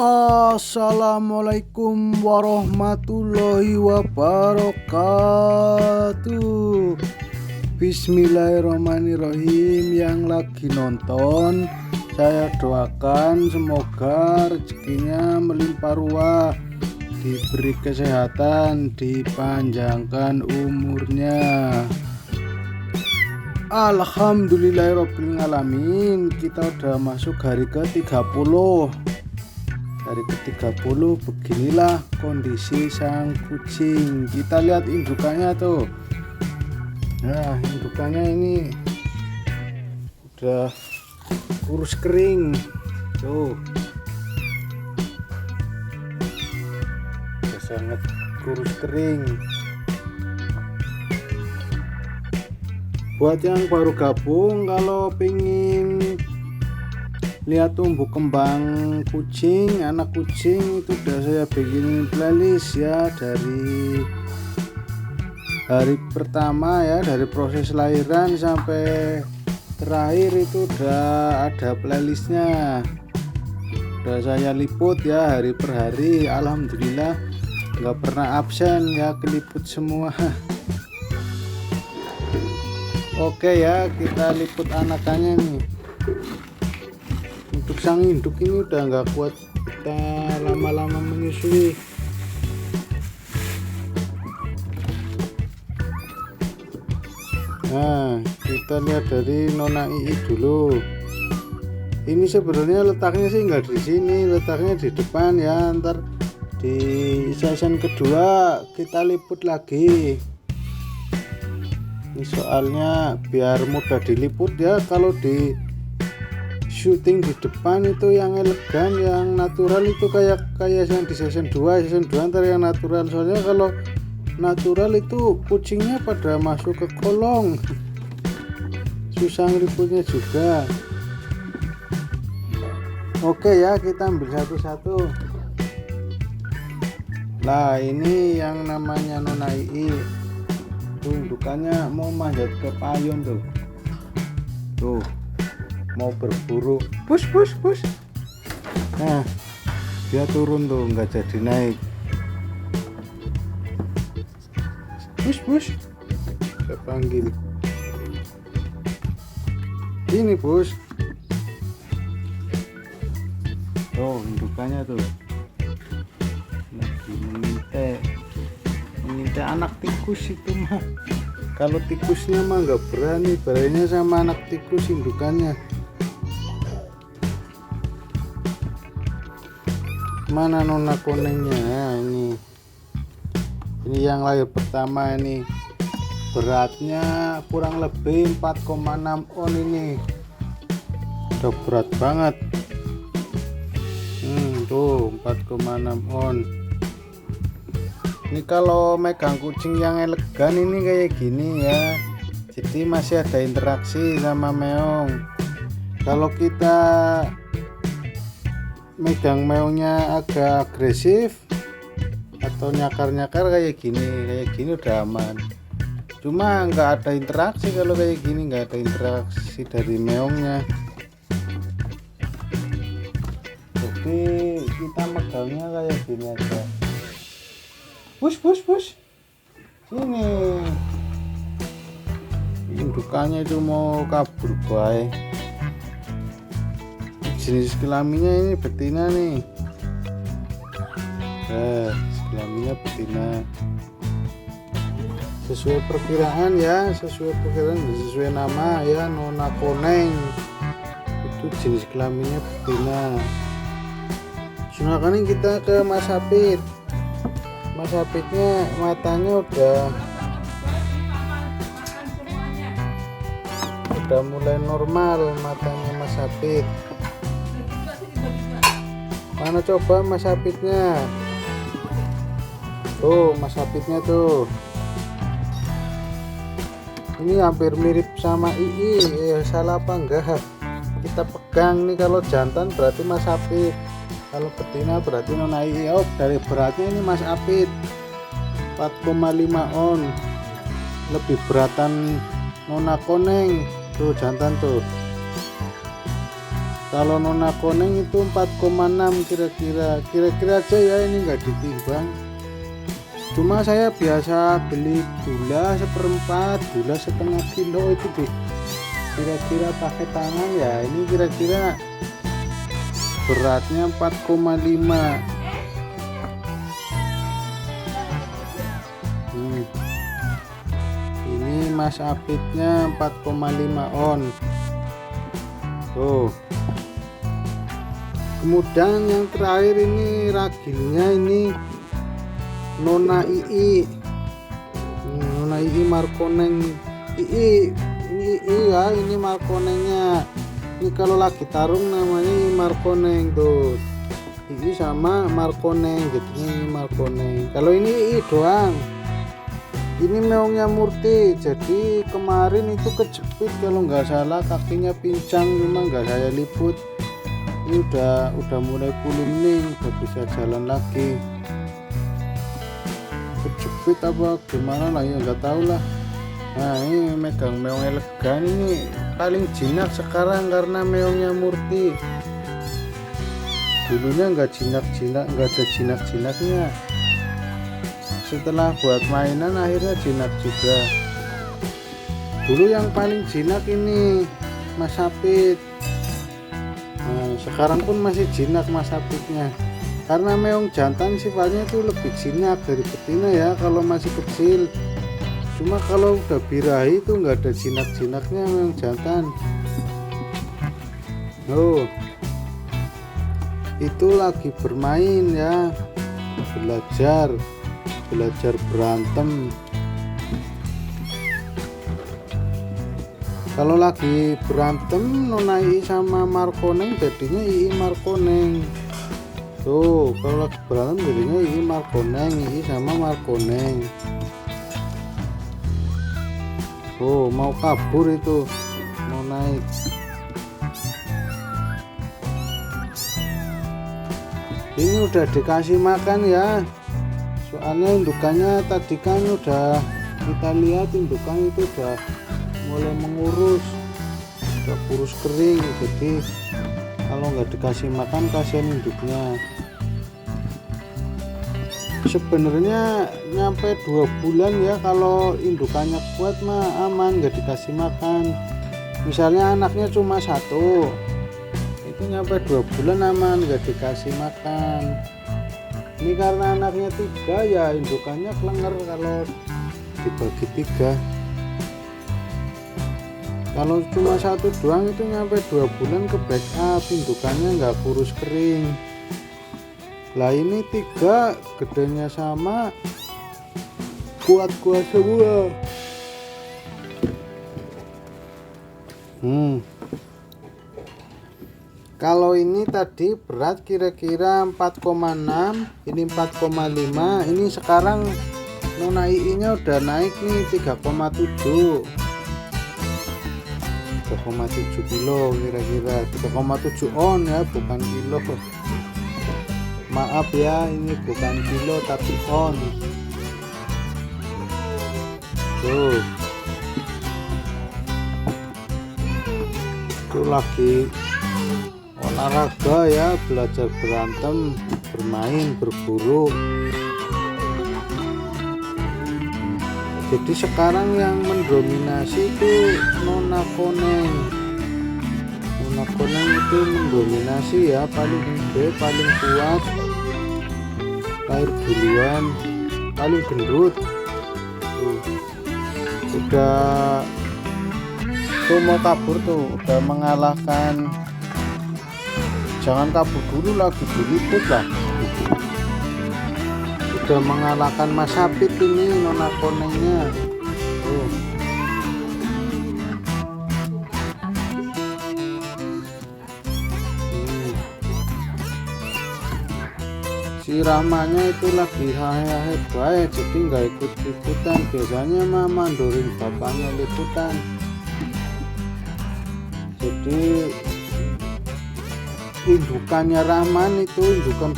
Assalamualaikum warahmatullahi wabarakatuh. Bismillahirrahmanirrahim. Yang lagi nonton, saya doakan semoga rezekinya melimpah ruah, diberi kesehatan, dipanjangkan umurnya. Alhamdulillahirrahmanirrahim. Kita udah masuk hari ke-30. Hari ke-30 beginilah kondisi sang kucing. Kita lihat indukannya tuh. Nah, indukannya ini udah kurus kering tuh, udah sangat kurus kering. Buat yang baru gabung, kalau pengen lihat tumbuh kembang kucing, anak kucing, itu udah saya bikin playlist ya, dari hari pertama ya, dari proses lahiran sampai terakhir itu udah ada playlistnya, udah saya liput ya hari per hari. Alhamdulillah nggak pernah absen ya, keliput semua. Oke ya, kita liput anakannya nih. Untuk sang induk ini udah nggak kuat kita lama-lama menyusui. Nah, kita lihat dari Nona Ii dulu. Ini sebenarnya letaknya sih nggak di sini, letaknya di depan ya. Ntar di season kedua kita liput lagi. Ini soalnya biar mudah diliput ya. Kalau di syuting di depan itu yang elegan, yang natural itu kayak yang di season 2 ntar yang natural. Soalnya kalau natural itu kucingnya pada masuk ke kolong, susah ngeliputnya juga. Oke ya, kita ambil satu-satu. Nah, ini yang namanya Nona Ii. Tuh, indukannya mau manjat ke payung tuh. Tuh, mau berburu. Push. Nah, dia turun tuh, nggak jadi naik. Push. Saya panggil. Ini push. Tuh, indukannya tuh lagi mengintai anak tikus itu mah. Kalau tikusnya mah nggak berani, beraninya sama anak tikus indukannya. Mana Nona konengnya? Nah, ini yang lahir pertama. Ini beratnya kurang lebih 4,6 on. Ini udah berat banget. Tuh 4,6 on. Ini kalau megang kucing yang elegan ini kayak gini ya, jadi masih ada interaksi sama meong. Kalau kita megang meongnya agak agresif atau nyakar kayak gini udah aman. Cuma nggak ada interaksi kalau kayak gini, nggak ada interaksi dari meongnya. Jadi kita megangnya kayak gini aja. Push. Sini. Indukannya itu mau kabur baik. Jenis kelaminnya ini betina nih. Kelaminnya betina. Sesuai perkiraan ya, sesuai nama ya, Nona Koneng. Itu jenis kelaminnya betina. Sekarang kita ke Mas Hafid. Mas Hafidnya matanya udah mulai normal matanya Mas Hafid. Mana coba Mas Hafidnya? Tuh Mas Hafidnya tuh. Ini hampir mirip sama Ii. Salah apa enggak? Kita pegang nih, kalau jantan berarti Mas Hafid, kalau betina berarti Nona Ii. Oh, dari beratnya ini Mas Hafid 4,5 on. Lebih beratan Nona Koneng. Tuh jantan tuh. Kalau Nona Koneng itu 4,6 kira-kira aja ya, ini enggak ditimbang. Cuma saya biasa beli gula seperempat, gula setengah kilo itu kira-kira pakai tangan ya, ini kira-kira beratnya 4,5. Ini Mas Apitnya 4,5 on. Tuh. Kemudian yang terakhir ini ragilnya, ini Nona II. Nona II Markoneng. II ini ya, ini Markonengnya. Ini kalau lagi tarung namanya Markoneng tuh. II sama Markoneng, jadi ini Markoneng. Kalau ini II doang. Ini meongnya Murti. Jadi kemarin itu kejepit kalau nggak salah, kakinya pincang, cuma nggak saya liput. Ini udah mulai pulih nih, udah bisa jalan lagi. Kejepit apa gimana lah ya, nggak tahu lah. Nah, ini megang meong elegan, ini paling jinak sekarang karena meongnya Murti. Dulunya nggak jinak-jinak, nggak ada jinak-jinaknya. Setelah buat mainan akhirnya jinak juga. Dulu yang paling jinak ini Mas Apit. Nah, sekarang pun masih jinak Mas Apitnya, karena meong jantan sifatnya itu lebih jinak dari betina ya kalau masih kecil. Cuma kalau udah birahi itu nggak ada jinak-jinaknya meong jantan. Oh, itu lagi bermain ya, belajar berantem. Kalau lagi berantem Nona II sama Markoneng jadinya II Markoneng. Tuh, kalau lagi berantem jadinya II Markoneng, II sama Markoneng. Oh, mau kabur itu, mau naik. Ini udah dikasih makan ya, soalnya indukannya tadi kan udah kita lihat, indukan itu udah mulai mengurus, udah kurus kering. Jadi kalau nggak dikasih makan kasihan induknya. Sebenarnya nyampe 2 bulan ya, kalau indukannya kuat mah aman, nggak dikasih makan. Misalnya anaknya cuma 1, itu nyampe 2 bulan aman, nggak dikasih makan. Ini karena anaknya 3 ya, indukannya kelenger kalau dibagi 3. Kalau cuma 1 doang itu nyampe 2 bulan ke backup, indukannya nggak kurus kering. Lah ini 3 gedenya sama, kuat-kuat semua. Kalau ini tadi berat kira-kira 4,6, ini 4,5. Ini sekarang Nona II nya udah naik nih 3,7 kilo kira-kira, 3,7 on ya, bukan kilo. Maaf ya, ini bukan kilo tapi on. Tuh, itu lagi olahraga ya, belajar berantem, bermain, berburu. Jadi sekarang yang mendominasi itu Nona Koneng. Nona Koneng itu mendominasi ya, paling gede, paling kuat, lahir duluan, paling gendut. Udah tuh mau kabur tuh, udah mengalahkan. Jangan kabur dulu, lagi diliput lah. Udah mengalahkan Mas Apit ini Nona Konengnya. Si Rahmanya itu lagi hahe baik, jadi nggak ikut-ikutan. Biasanya mah mandorin bapaknya liputan. Jadi indukannya Rahman itu, indukan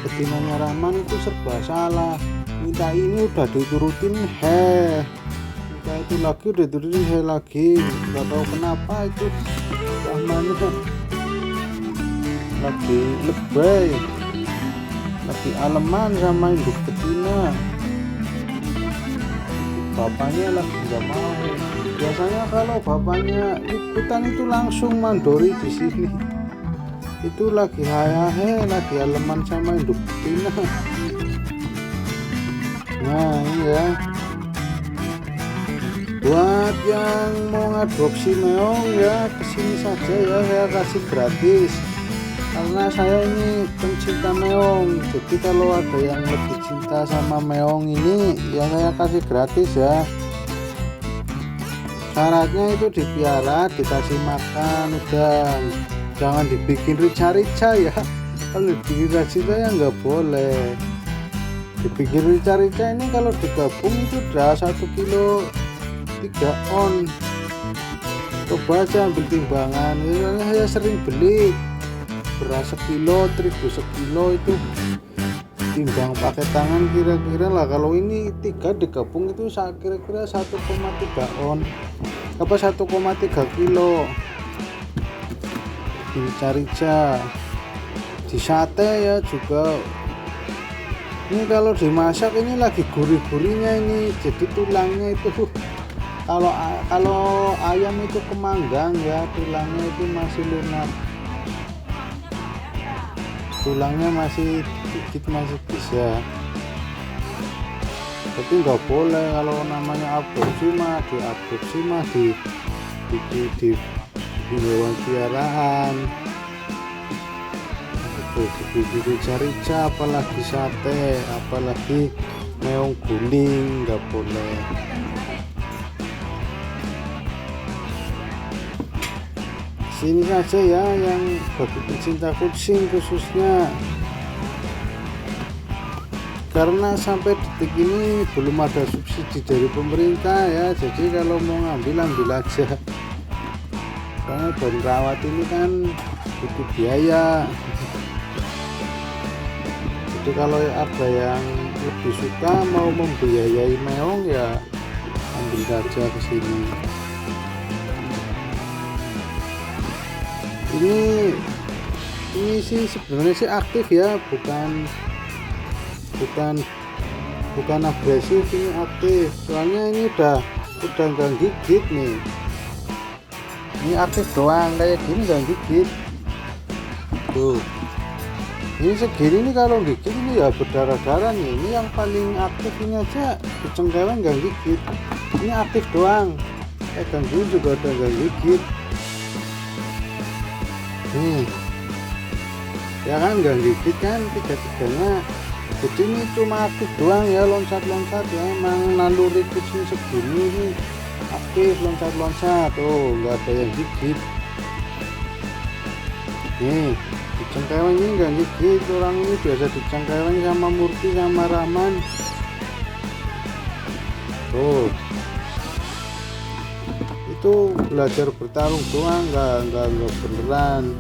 betinanya Rahman itu serba salah. Minta ini udah diturutin minta itu lagi udah diturutin lagi, nggak tahu kenapa itu Rahmannya lagi lebay, lagi aleman sama induk betina. Bapaknya lagi nggak mau. Biasanya kalau bapaknya liputan itu langsung mandori di sini. Itu lagi hayahe, lagi aleman sama induk betina. Nah ini ya, buat yang mau ngadopsi meong ya kesini saja ya, saya kasih gratis karena saya ini pencinta meong. Jadi kalau ada yang lebih cinta sama meong ini ya saya kasih gratis ya. Syaratnya itu dipiara, dikasih makan, udah jangan dibikin rica-rica ya. Kalau dibikin rica-rica ya nggak boleh. Dibikin rica-rica ini kalau digabung itu udah 1 kilo 3 on. Coba aja ambil timbangan. Soalnya saya sering beli beras sekilo, terigu sekilo, itu timbang pakai tangan kira-kira lah. Kalau ini 3 digabung itu kira-kira 1,3 on apa 1,3 kilo. Di rica-rica, di sate ya juga. Ini kalau dimasak ini lagi gurih-gurihnya ini, jadi tulangnya itu kalau ayam itu kemanggang ya, tulangnya itu masih lunak, tulangnya masih dikit, masih bisa. Tapi nggak boleh kalau namanya adopsi mah di hewan piaraan. Di rica-rica, apalagi sate, apalagi meong guling, nggak boleh. Sini saja ya yang bagi pecinta kucing khususnya, karena sampai detik ini belum ada subsidi dari pemerintah ya. Jadi kalau mau ambil aja, karena baru rawat ini kan butuh biaya. Jadi kalau ada yang lebih suka mau membiayai meong ya ambil saja ke sini. Ini sih sebenarnya sih aktif ya, bukan agresif, ini aktif. Soalnya ini udah nggak gigit nih. Ini aktif doang, kayak gini nggak gigit. Tuh. Ini segini nih, kalau gigit ini ya berdarah-darah nih. Ini yang paling aktif ini aja dicengkewen nggak gigit. Ini aktif doang. Gangguin juga udah nggak gigit. Nih, ya kan nggak gigit kan tiga-tiganya. Jadi ini cuma aktif doang ya, loncat-loncat ya. Emang naluri kucing segini ini aktif, loncat-loncat. Oh, nggak ada yang gigit. Nih. Dicengkeweng ini nggak gigit. Orang ini biasa dicengkeweng sama Murti sama Rahman. Tuh, itu belajar bertarung doang, nggak beneran.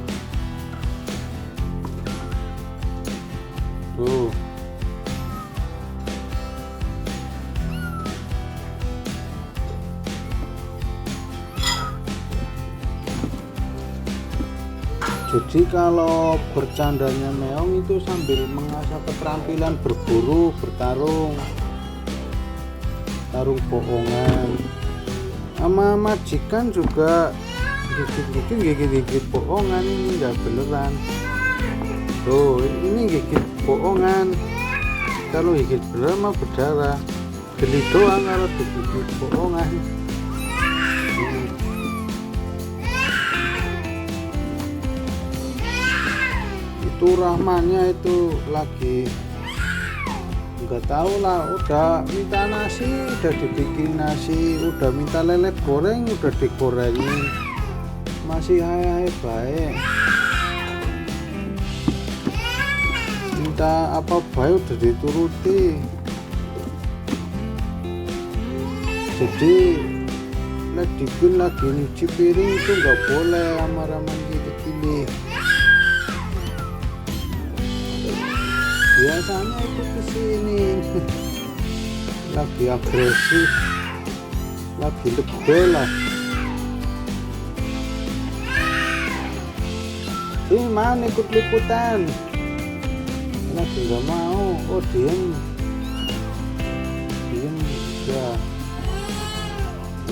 Tuh, jadi kalau bercandanya meong itu sambil mengasah keterampilan berburu, bertarung bohongan. Sama majikan juga gigit bohongan, ini nggak beneran. Tuh, ini gigit bohongan. Kalau gigit beneran mah berdarah. Geli doang kalau digigit bohongan. Itu Rahmannya itu lagi nggak tahu lah, udah minta nasi udah dibikin nasi, udah minta lele goreng udah digorengin, masih hai baik. Minta apa baik udah dituruti. Jadi lagi nyuci piring itu nggak boleh sama Rahman gini. Biasanya itu kesini lagi agresif, lagi lebih lah. Ini mana ikut liputan? Lagi nggak mau. Oh diem ya.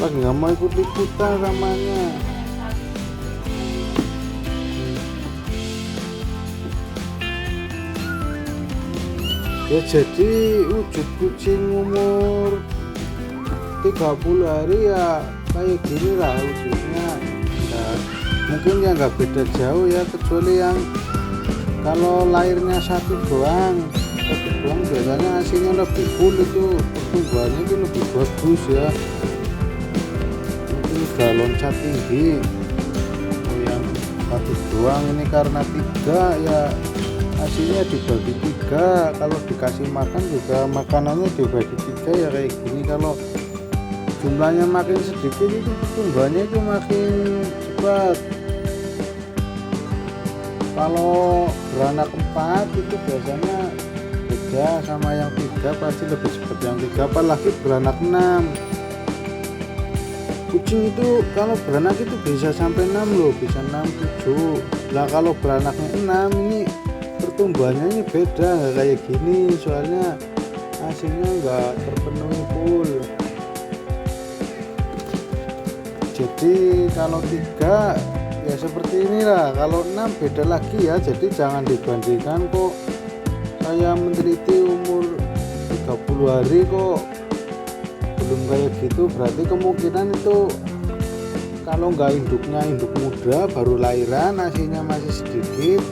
Lagi nggak mau ikut liputan ramanya. Ya jadi wujud kucing umur 30 hari ya kayak gini lah wujudnya. Nah, mungkin ya nggak beda jauh ya, kecuali yang kalau lahirnya satu doang biasanya hasilnya lebih full, itu pertumbuhannya itu lebih bagus ya. Mungkin udah loncat tinggi. Oh, yang satu doang ini karena 3 ya hasilnya dibagi 3. Kalau dikasih makan juga makanannya dibagi 3 ya kayak gini. Kalau jumlahnya makin sedikit itu pertumbuhannya itu makin cepat. Kalau beranak 4 itu biasanya beda sama yang 3, pasti lebih cepat yang 3, apalagi beranak 6. Kucing itu kalau beranak itu bisa sampai 6 loh, bisa 6, 7. Nah kalau beranaknya 6 ini pertumbuhannya ini beda, nggak kayak gini, soalnya hasilnya nggak terpenuhi full. Jadi kalau 3 ya seperti inilah, kalau 6 beda lagi ya. Jadi jangan dibandingkan, kok saya meneliti umur 30 hari kok belum kayak gitu, berarti kemungkinan itu kalau nggak induknya induk muda baru lahiran hasilnya masih sedikit,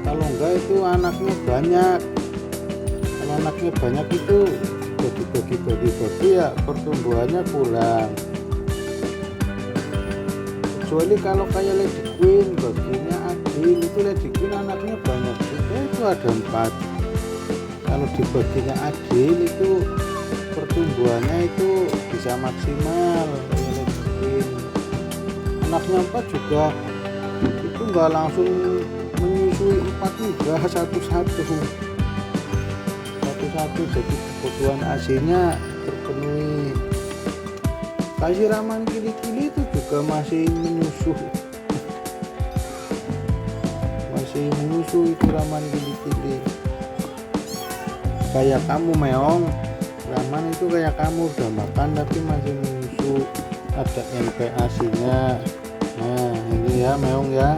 kalau enggak itu anaknya banyak. Kalau anaknya banyak itu bagi ya pertumbuhannya kurang. Kecuali kalau kayak Lady Queen, baginya adil, itu Lady Queen anaknya banyak juga, itu ada 4. Kalau dibaginya adil itu pertumbuhannya itu bisa maksimal. Lady Queen anaknya 4 juga itu nggak langsung menyusui 4 juga, satu-satu, jadi kebutuhan asinya terpenuhi. Kasih raman kili-kili itu juga masih menyusu itu raman kili-kili. Kayak kamu meong, raman itu kayak kamu udah makan tapi masih menyusu, ada NPAC-nya. Nah ini ya meong ya.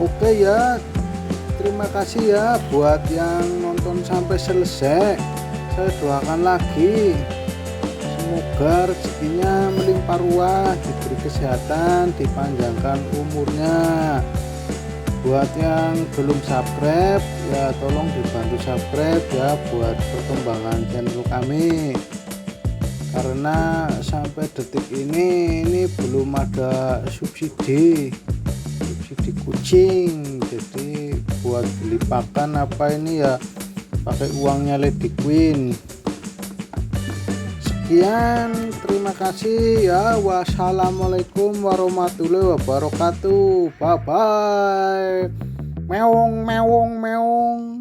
Oke ya, terima kasih ya buat yang nonton sampai selesai. Saya doakan lagi semoga rezekinya melimpah ruah, diberi kesehatan, dipanjangkan umurnya. Buat yang belum subscribe ya tolong dibantu subscribe ya buat perkembangan channel kami, karena sampai detik ini belum ada subsidi kucing. Jadi buat beli pakan apa ini ya pakai uangnya Lady Queen. Sekian, terima kasih ya. Wassalamualaikum warahmatullahi wabarakatuh. Bye bye. Meong meong meong.